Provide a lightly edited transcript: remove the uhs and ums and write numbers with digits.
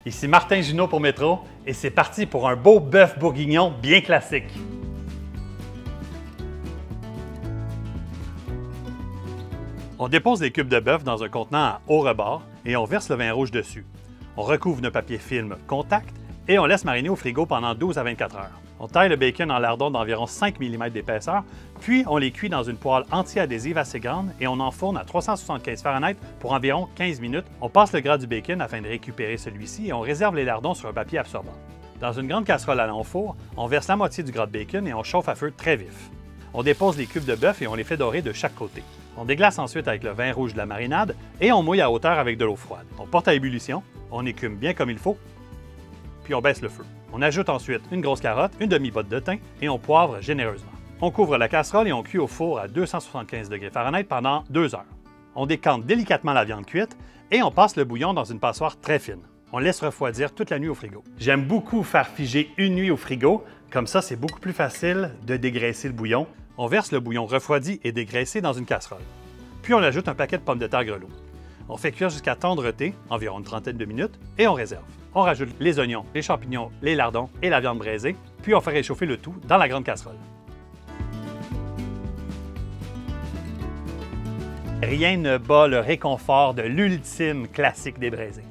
Ici Martin Junot pour Métro et c'est parti pour un beau bœuf bourguignon bien classique. On dépose les cubes de bœuf dans un contenant à haut rebord et on verse le vin rouge dessus. On recouvre de papier film contact et on laisse mariner au frigo pendant 12 à 24 heures. On taille le bacon en lardons d'environ 5 mm d'épaisseur, puis on les cuit dans une poêle anti-adhésive assez grande et on enfourne à 375 Fahrenheit pour environ 15 minutes. On passe le gras du bacon afin de récupérer celui-ci et on réserve les lardons sur un papier absorbant. Dans une grande casserole allant au four, on verse la moitié du gras de bacon et on chauffe à feu très vif. On dépose les cubes de bœuf et on les fait dorer de chaque côté. On déglace ensuite avec le vin rouge de la marinade et on mouille à hauteur avec de l'eau froide. On porte à ébullition, on écume bien comme il faut, puis on baisse le feu. On ajoute ensuite une grosse carotte, une demi-botte de thym et on poivre généreusement. On couvre la casserole et on cuit au four à 275 Fahrenheit pendant 2 heures. On décante délicatement la viande cuite et on passe le bouillon dans une passoire très fine. On laisse refroidir toute la nuit au frigo. J'aime beaucoup faire figer une nuit au frigo, comme ça c'est beaucoup plus facile de dégraisser le bouillon. On verse le bouillon refroidi et dégraissé dans une casserole. Puis on ajoute un paquet de pommes de terre grelots. On fait cuire jusqu'à tendreté, environ une trentaine de minutes, et on réserve. On rajoute les oignons, les champignons, les lardons et la viande braisée, puis on fait réchauffer le tout dans la grande casserole. Rien ne bat le réconfort de l'ultime classique des braisés.